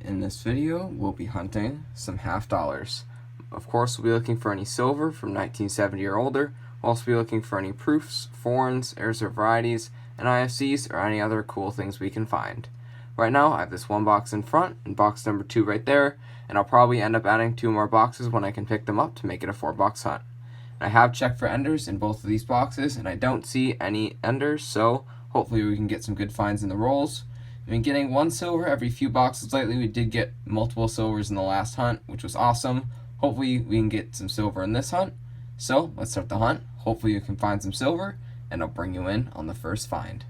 In this video, we'll be hunting some half dollars. Of course, we'll be looking for any silver from 1970 or older. We'll also be looking for any proofs, foreigns, heirs or varieties, NIFCs, or any other cool things we can find. Right now, I have this one box in front and box number 2 right there, and I'll probably end up adding 2 more boxes when I can pick them up to make it a 4-box hunt. I have checked for enders in both of these boxes, and I don't see any enders, so hopefully we can get some good finds in the rolls. We've been getting 1 silver every few boxes lately. We did get multiple silvers in the last hunt, which was awesome. Hopefully we can get some silver in this hunt. So let's start the hunt. Hopefully you can find some silver, and I'll bring you in on the first find.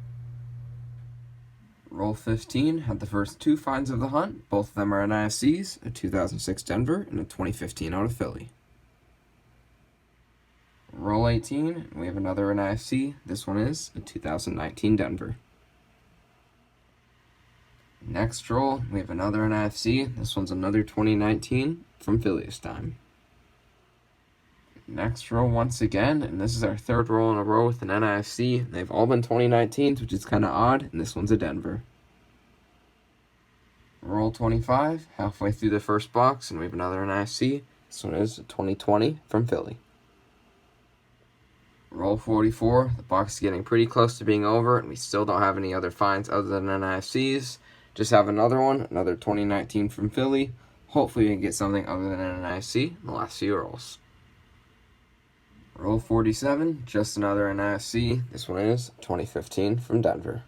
Roll 15 had the first 2 finds of the hunt. Both of them are NIFCs, a 2006 Denver and a 2015 out of Philly. Roll 18, we have another NIFC. This one is a 2019 Denver. Next roll, we have another NIFC. This one's another 2019 from Philly this time. Next roll once again, and this is our 3rd roll in a row with an NIFC. They've all been 2019s, which is kind of odd, and this one's a Denver. Roll 25, halfway through the first box, and we have another NIFC. This one is a 2020 from Philly. Roll 44, the box is getting pretty close to being over, and we still don't have any other finds other than NIFCs. Just have another one, another 2019 from Philly. Hopefully we can get something other than an NIFC in the last few rolls. Roll 47, just another NIFC. This one is 2015 from Denver.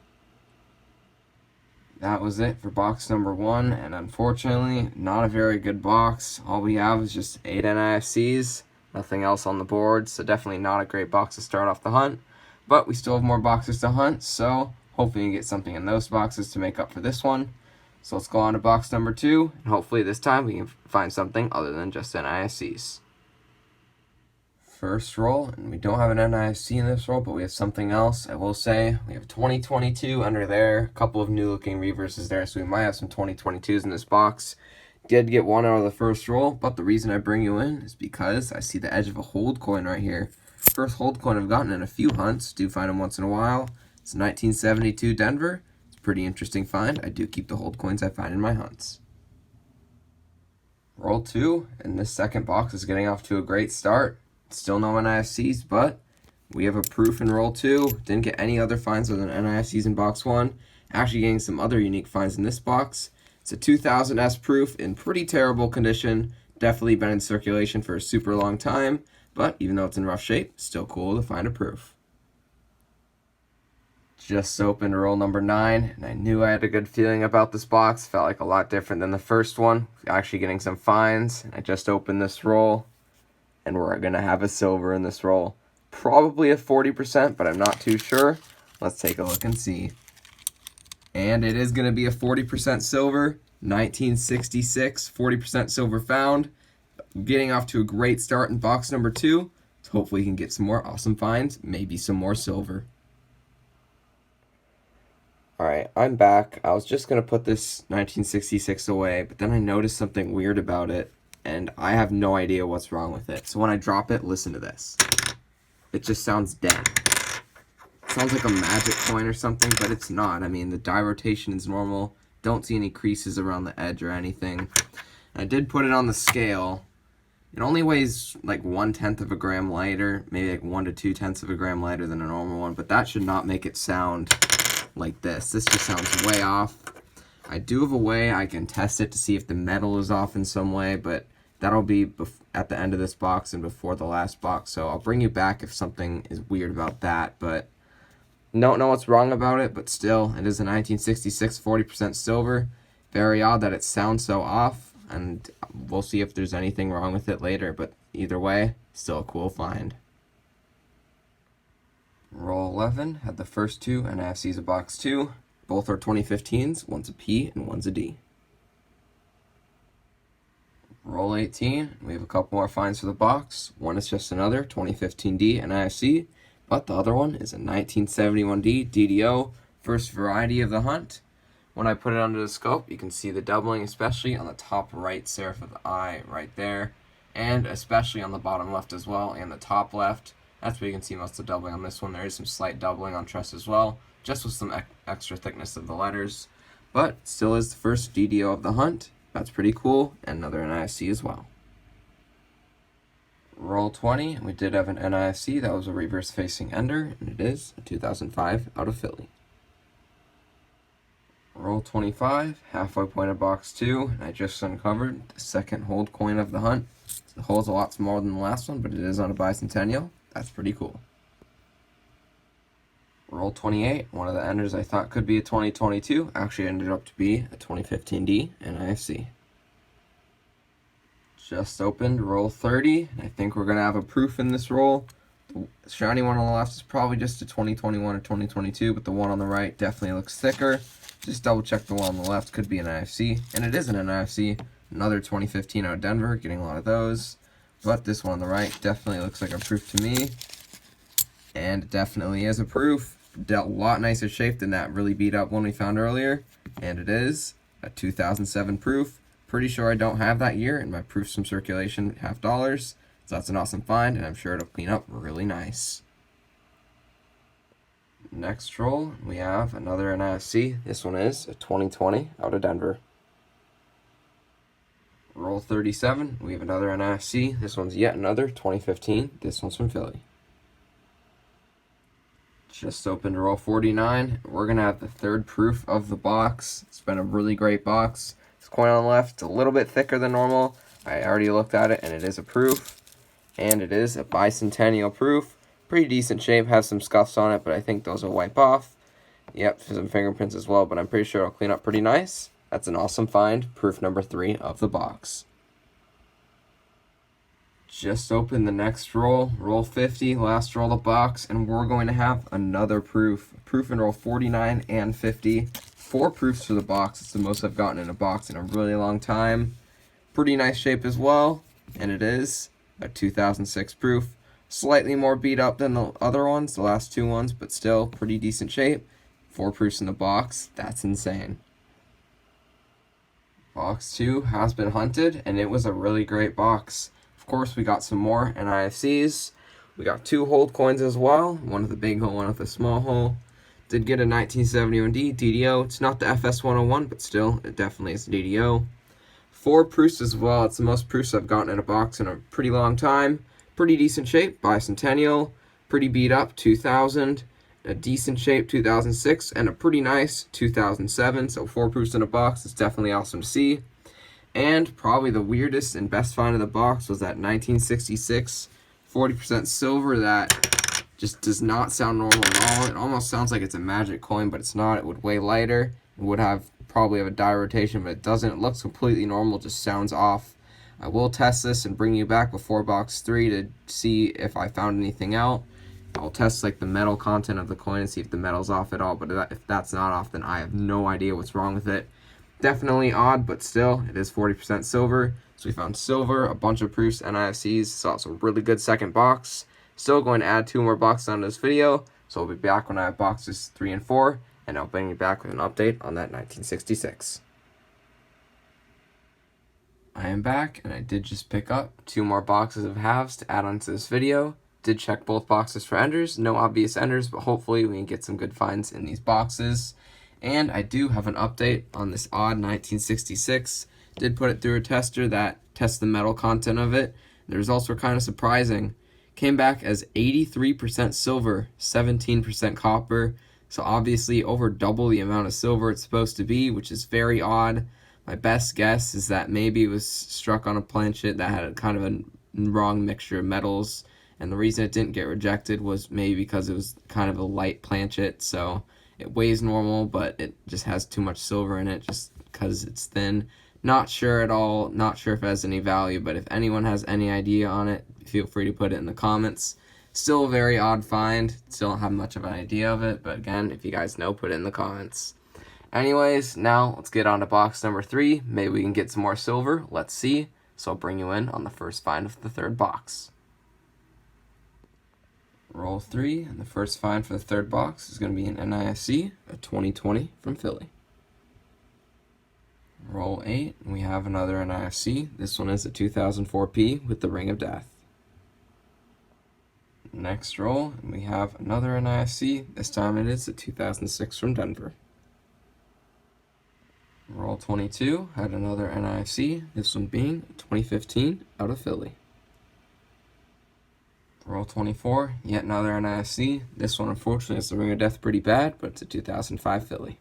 That was it for box number 1, and unfortunately, not a very good box. All we have is just 8 NIFCs. Nothing else on the board, so definitely not a great box to start off the hunt. But we still have more boxes to hunt, so hopefully you get something in those boxes to make up for this one. So let's go on to box number 2, and hopefully this time we can find something other than just NIFCs. First roll, and we don't have an NIFC in this roll, but we have something else. I will say we have 2022 under there, a couple of new looking reverses there, so we might have some 2022s in this box. Did get 1 out of the first roll, but the reason I bring you in is because I see the edge of a hold coin right here. First hold coin I've gotten in a few hunts. Do find them once in a while. It's a 1972 Denver. It's a pretty interesting find. I do keep the hold coins I find in my hunts. Roll 2, and this second box is getting off to a great start. Still no NIFCs, but we have a proof in roll 2. Didn't get any other finds other than NIFCs in box 1. Actually getting some other unique finds in this box. It's a 2000S proof in pretty terrible condition. Definitely been in circulation for a super long time, but even though it's in rough shape, still cool to find a proof. Just opened roll number 9, and I knew I had a good feeling about this box. Felt like a lot different than the first one. Actually getting some finds. I just opened this roll, and we're going to have a silver in this roll. Probably a 40%, but I'm not too sure. Let's take a look and see. And it is going to be a 40% silver, 1966, 40% silver found. Getting off to a great start in box number 2. So hopefully we can get some more awesome finds, maybe some more silver. Alright, I'm back. I was just going to put this 1966 away, but then I noticed something weird about it, and I have no idea what's wrong with it. So when I drop it, listen to this. It just sounds dead. Sounds like a magic coin or something, but it's not. I mean, the die rotation is normal. Don't see any creases around the edge or anything. I did put it on the scale. It only weighs like 1/10 of a gram lighter, maybe like 1 to 2/10 of a gram lighter than a normal one, but that should not make it sound like this. This just sounds way off. I do have a way I can test it to see if the metal is off in some way, but that'll be at the end of this box and before the last box, so I'll bring you back if something is weird about that, but don't know what's wrong about it, but still, it is a 1966 40% silver. Very odd that it sounds so off, and we'll see if there's anything wrong with it later, but either way, still a cool find. Roll 11 had the first 2 NIFCs of box 2. Both are 2015s, one's a P and one's a D. Roll 18, we have a couple more finds for the box. One is just another 2015D NIFC, but the other one is a 1971D DDO, first variety of the hunt. When I put it under the scope, you can see the doubling, especially on the top right serif of the eye right there, and especially on the bottom left as well, and the top left. That's where you can see most of the doubling on this one. There is some slight doubling on truss as well, just with some extra thickness of the letters. but still is the first DDO of the hunt. That's pretty cool, and another NIFC as well. Roll 20, we did have an NIFC that was a reverse facing ender, and it is a 2005 out of Philly. Roll 25, halfway point of box 2, and I just uncovered the second hold coin of the hunt. The hole's a lot smaller than the last one, but it is on a bicentennial. That's pretty cool. Roll 28, one of the enders I thought could be a 2022 actually ended up to be a 2015D NIFC. Just opened roll 30, and I think we're going to have a proof in this roll. The shiny one on the left is probably just a 2021 or 2022, but the one on the right definitely looks thicker. Just double check the one on the left, could be an NIFC, and it is an NIFC. Another 2015 out of Denver, getting a lot of those. But this one on the right definitely looks like a proof to me, and it definitely is a proof. A lot nicer shape than that really beat up one we found earlier, and it is a 2007 proof. Pretty sure I don't have that year in my proofs from circulation $50, so that's an awesome find, and I'm sure it'll clean up really nice. Next roll, we have another NIFC. This one is a 2020 out of Denver. Roll 37, we have another NIFC. This one's yet another 2015. This one's from Philly. Just opened roll 49. We're going to have the third proof of the box. It's been a really great box. This coin on the left, it's a little bit thicker than normal. I already looked at it, and it is a proof. And it is a bicentennial proof. Pretty decent shape, has some scuffs on it, but I think those will wipe off. Yep, some fingerprints as well, but I'm pretty sure it'll clean up pretty nice. That's an awesome find, proof number 3 of the box. Just open the next roll, roll 50, last roll of the box, and we're going to have another proof. Proof in roll 49 and 50. 4 proofs for the box. It's the most I've gotten in a box in a really long time. Pretty nice shape as well, and it is a 2006 proof. Slightly more beat up than the other ones, the last 2 ones, but still pretty decent shape. 4 proofs in the box. That's insane. Box 2 has been hunted, and it was a really great box. Of course, we got some more NIFCs. We got 2 hold coins as well. One with a big hole, one with a small hole. Did get a 1971D DDO. It's not the FS101, but still, it definitely is a DDO. 4 proofs as well. It's the most proofs I've gotten in a box in a pretty long time. Pretty decent shape, bicentennial. Pretty beat up, 2000. A decent shape, 2006. And a pretty nice 2007. So 4 proofs in a box. It's definitely awesome to see. And probably the weirdest and best find of the box was that 1966 40% silver that just does not sound normal at all. It almost sounds like it's a magic coin, but it's not. It would weigh lighter. It would probably have a die rotation, but it doesn't. It looks completely normal, just sounds off. I will test this and bring you back before box 3 to see if I found anything out. I'll test like the metal content of the coin and see if the metal's off at all, but if that's not off, then I have no idea what's wrong with it. Definitely odd, but still, it is 40% silver. So we found silver, a bunch of proofs, NIFCs. So it's a really good second box. Still going to add 2 more boxes on this video. So I'll be back when I have boxes 3 and 4, and I'll bring you back with an update on that 1966. I am back, and I did just pick up 2 more boxes of halves to add onto this video. Did check both boxes for enders. No obvious enders, but hopefully we can get some good finds in these boxes. And I do have an update on this odd 1966. Did put it through a tester that tests the metal content of it. The results were kind of surprising. Came back as 83% silver, 17% copper. So obviously over double the amount of silver it's supposed to be, which is very odd. My best guess is that maybe it was struck on a planchet that had a kind of a wrong mixture of metals. And the reason it didn't get rejected was maybe because it was kind of a light planchet. So it weighs normal, but it just has too much silver in it just because it's thin. Not sure at all, not sure if it has any value, but if anyone has any idea on it, feel free to put it in the comments. Still a very odd find, still don't have much of an idea of it, but again, if you guys know, put it in the comments. Anyways, now let's get on to box number 3. Maybe we can get some more silver, let's see. So I'll bring you in on the first find of the third box. Roll 3, and the first find for the third box is going to be an NIFC, a 2020 from Philly. Roll 8, and we have another NIFC. This one is a 2004P with the Ring of Death. Next roll, and we have another NIFC. This time it is a 2006 from Denver. Roll 22 had another NIFC, this one being 2015 out of Philly. Roll 24, yet another NIFC. This one, unfortunately, is the Ring of Death pretty bad, but it's a 2005 Philly.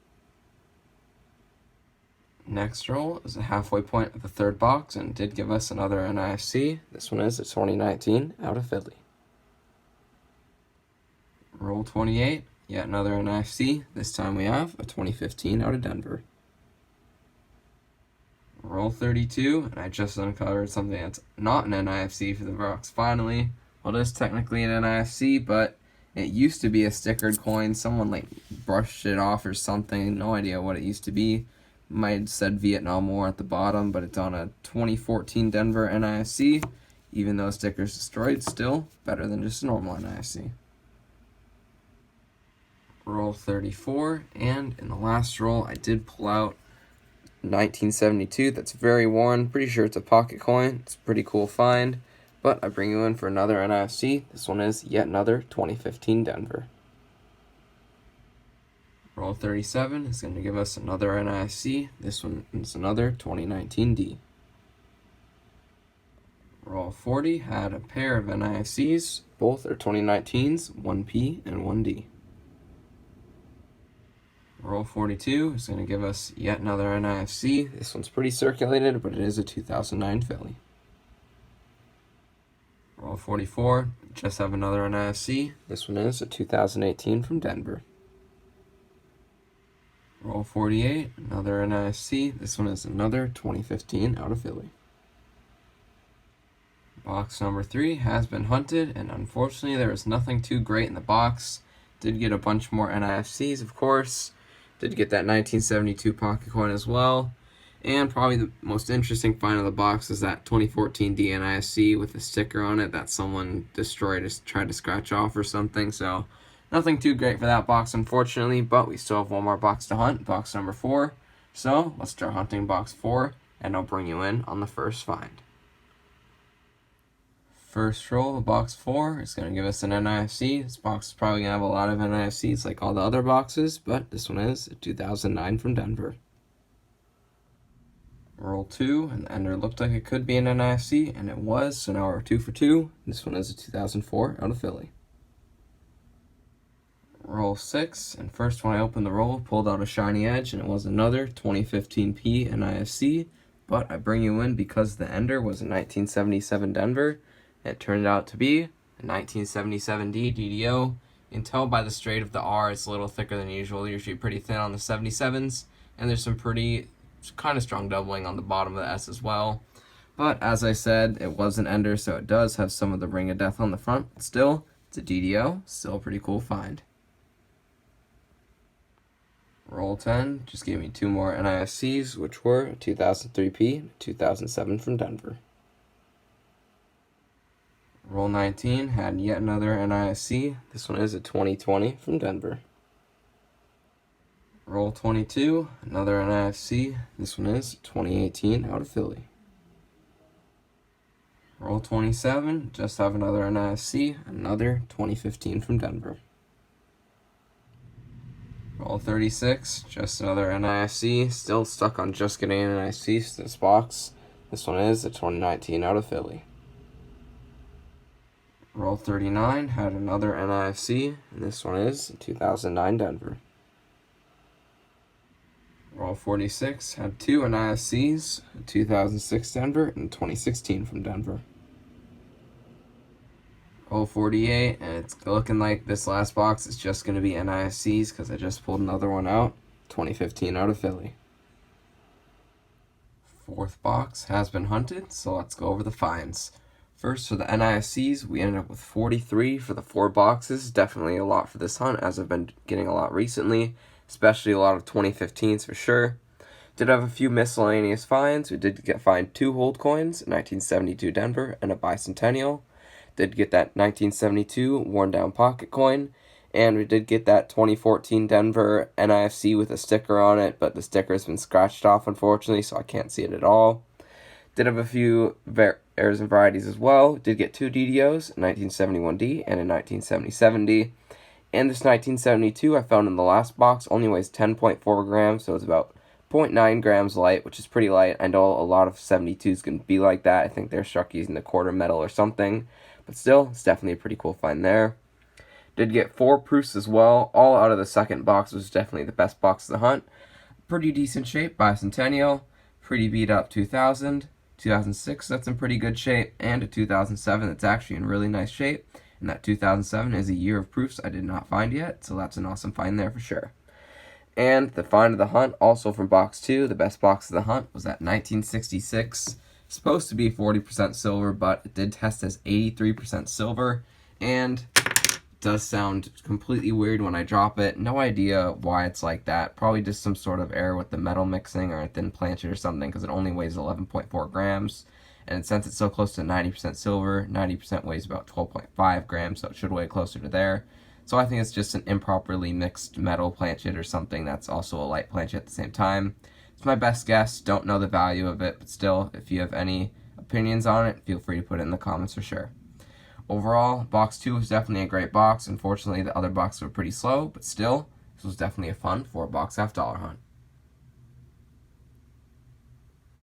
Next roll is a halfway point of the third box, and it did give us another NIFC. This one is a 2019 out of Philly. Roll 28, yet another NIFC. This time we have a 2015 out of Denver. Roll 32, and I just uncovered something that's not an NIFC for the box finally. Well, it is technically an NIFC, but it used to be a stickered coin. Someone brushed it off or something. No idea what it used to be. Might have said Vietnam War at the bottom, but it's on a 2014 Denver NIFC. Even though sticker's destroyed, still better than just a normal NIFC. Roll 34, and in the last roll, I did pull out 1972. That's very worn. Pretty sure it's a pocket coin. It's a pretty cool find. But I bring you in for another NIFC. This one is yet another 2015 Denver. Roll 37 is going to give us another NIFC. This one is another 2019 D. Roll 40 had a pair of NIFCs. Both are 2019s, 1P and 1D. Roll 42 is going to give us yet another NIFC. This one's pretty circulated, but it is a 2009 Philly. Roll 44, just have another NIFC. This one is a 2018 from Denver. Roll 48, another NIFC. This one is another 2015 out of Philly. Box number 3 has been hunted, and unfortunately there was nothing too great in the box. Did get a bunch more NIFCs, of course. Did get that 1972 pocket coin as well. And probably the most interesting find of the box is that 2014 DNIFC with a sticker on it that someone destroyed, tried to scratch off or something. So nothing too great for that box, unfortunately, but we still have one more box to hunt, box number 4. So let's start hunting box 4, and I'll bring you in on the first find. First roll of box 4 is going to give us an NIFC. This box is probably going to have a lot of NIFCs like all the other boxes, but this one is a 2009 from Denver. Roll 2, and the ender looked like it could be an NIFC, and it was, so now we're 2 for 2. This one is a 2004 out of Philly. Roll 6, and first when I opened the roll, pulled out a shiny edge, and it was another 2015P NIFC, but I bring you in because the ender was a 1977 Denver. It turned out to be a 1977D DDO. You can tell by the straight of the R, it's a little thicker than usual, usually pretty thin on the 77s, and there's some pretty kind of strong doubling on the bottom of the S as well. But as I said, it was an ender, so it does have some of the Ring of Death on the front. But still, it's a DDO, still a pretty cool find. Roll 10 just gave me 2 more NIFCs, which were a 2003P and a 2007 from Denver. Roll 19 had yet another NIFC. This one is a 2020 from Denver. Roll 22, another NIFC. This one is 2018 out of Philly. Roll 27, just have another NIFC, another 2015 from Denver. Roll 36, just another NIFC. Still stuck on just getting an NIFC to this box. This one is a 2019 out of Philly. Roll 39 had another NIFC, and this one is a 2009 Denver. Roll 46 had 2 NIFCs, a 2006 Denver and 2016 from Denver. Roll 48, and it's looking like this last box is just going to be NIFCs because I just pulled another one out, 2015 out of Philly. Fourth box has been hunted, so let's go over the finds. First, for the NIFCs, we ended up with 43 for the 4 boxes. Definitely a lot for this hunt, as I've been getting a lot recently, especially a lot of 2015s for sure. Did have a few miscellaneous finds. We did find 2 hold coins, a 1972 Denver and a bicentennial. Did get that 1972 worn down pocket coin, and we did get that 2014 Denver NIFC with a sticker on it, but the sticker's been scratched off unfortunately, so I can't see it at all. Did have a few errors and varieties as well. Did get 2 DDOs, a 1971D and a 1977D. And this 1972 I found in the last box only weighs 10.4 grams, so it's about 0.9 grams light, which is pretty light. I know a lot of 72s can be like that. I think they're struck using the quarter metal or something. But still, it's definitely a pretty cool find there. Did get 4 proofs as well, all out of the second box, which was definitely the best box of the hunt. Pretty decent shape, Bicentennial. Pretty beat up 2000. 2006, that's in pretty good shape. And a 2007 that's actually in really nice shape. And that 2007 is a year of proofs I did not find yet, so that's an awesome find there for sure. And the find of the hunt, also from box 2, the best box of the hunt, was that 1966. Supposed to be 40% silver, but it did test as 83% silver. And it does sound completely weird when I drop it. No idea why it's like that. Probably just some sort of error with the metal mixing or a thin planchet or something, because it only weighs 11.4 grams. And since it's so close to 90% silver, 90% weighs about 12.5 grams, so it should weigh closer to there. So I think it's just an improperly mixed metal planchet or something that's also a light planchet at the same time. It's my best guess. Don't know the value of it, but still, if you have any opinions on it, feel free to put it in the comments for sure. Overall, box 2 was definitely a great box. Unfortunately, the other boxes were pretty slow, but still, this was definitely a fun $4 half dollar hunt.